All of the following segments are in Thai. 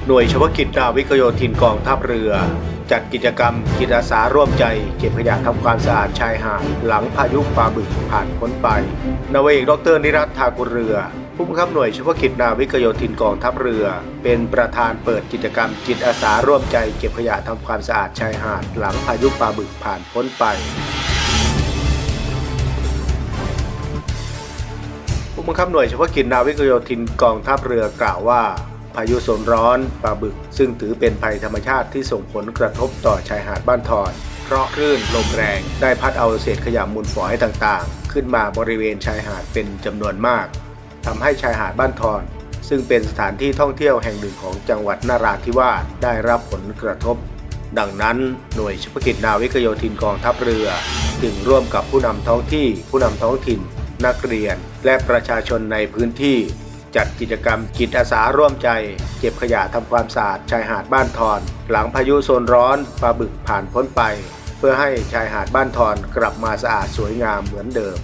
หน่วยเฉพาะกิจนาวิกโยธินกองทัพเรือจัดกิจกรรมจิตอาสาร่วมใจเก็บขยะทำความสะอาดชายหาดหลังพายุปลาบึกผ่านพ้นไปนาวาเอกดร.นิรัตน์ ทากุลเรือผู้บังคับหน่วยเฉพาะกิจนาวิกโยธินกองทัพเรือเป็นประธานเปิดกิจกรรมจิตอาสาร่วมใจเก็บขยะทำความสะอาดชายหาดหลังพายุปลาบึกผ่านพ้นไปผู้บังคับหน่วยเฉพาะกิจนาวิกโยธินกองทัพเรือกล่าวว่าพายุโซนร้อนปลาบึกซึ่งถือเป็นภัยธรรมชาติที่ส่งผลกระทบต่อชายหาดบ้านทอนเพราะคลื่นลมแรงได้พัดเอาเศษขยะมูลฝอยต่างๆขึ้นมาบริเวณชายหาดเป็นจำนวนมากทำให้ชายหาดบ้านทอนซึ่งเป็นสถานที่ท่องเที่ยวแห่งหนึ่งของจังหวัดนราธิวาสได้รับผลกระทบดังนั้นหน่วยเฉพาะกิจนาวิกโยธินกองทัพเรือจึงร่วมกับผู้นำท้องที่ผู้นำท้องถิ่นนักเรียนและประชาชนในพื้นที่จัดกิจกรรมจิตอาสาร่วมใจเก็บขยะทำความสะอาดชายหาดบ้านทอนหลังพายุโซนร้อนปลาบึกผ่านพ้นไปเพื่อให้ชายหาดบ้านทอนกลับมาสะอาดสวยงามเหมือนเดิม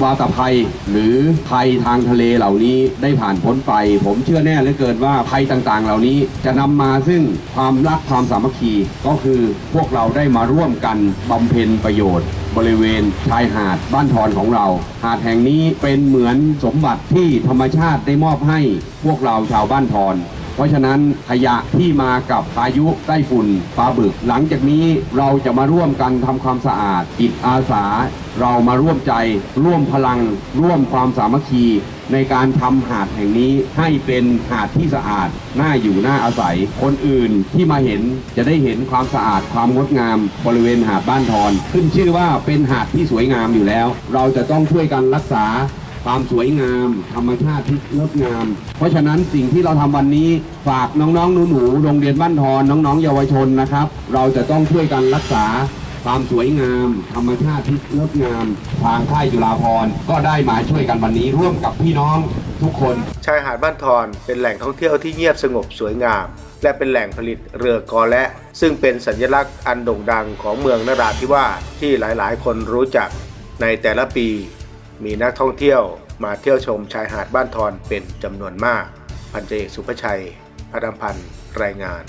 วาตภัยหรือภัยทางทะเลเหล่านี้ได้ผ่านพ้นไปผมเชื่อแน่เหลือเกินว่าภัยต่างๆเหล่านี้จะนำมาซึ่งความรักความสามัคคีก็คือพวกเราได้มาร่วมกันบำเพ็ญประโยชน์บริเวณชายหาดบ้านทอนของเราหาดแห่งนี้เป็นเหมือนสมบัติที่ธรรมชาติได้มอบให้พวกเราชาวบ้านทอนเพราะฉะนั้นขยะที่มากับพายุไต้ฝุ่นปลาบึกหลังจากนี้เราจะมาร่วมกันทำความสะอาดจิตอาสาเรามาร่วมใจร่วมพลังร่วมความสามัคคีในการทำหาดแห่งนี้ให้เป็นหาดที่สะอาดน่าอยู่น่าอาศัยคนอื่นที่มาเห็นจะได้เห็นความสะอาดความงดงามบริเวณหาดบ้านทอนขึ้นชื่อว่าเป็นหาดที่สวยงามอยู่แล้วเราจะต้องช่วยกันรักษาความสวยงามธรรมชาติที่งดงามเพราะฉะนั้นสิ่งที่เราทำวันนี้ฝากน้องๆหนูๆโรงเรียนบ้านทอนน้องๆเยาวชนนะครับเราจะต้องช่วยกันรักษาความสวยงามธรรมชาติที่งดงามทางค่ายจุฬาภรณ์ก็ได้มาช่วยกันวันนี้ร่วมกับพี่น้องทุกคนชายหาดบ้านทอนเป็นแหล่งท่องเที่ยวที่เงียบสงบสวยงามและเป็นแหล่งผลิตเรือกอและซึ่งเป็นสัญลักษณ์อันโด่งดังของเมืองนราธิวาสที่หลายๆคนรู้จักในแต่ละปีมีนักท่องเที่ยวมาเที่ยวชมชายหาดบ้านทอนเป็นจำนวนมากพันจ่าเอกสุภชัย พนมพันธ์รายงาน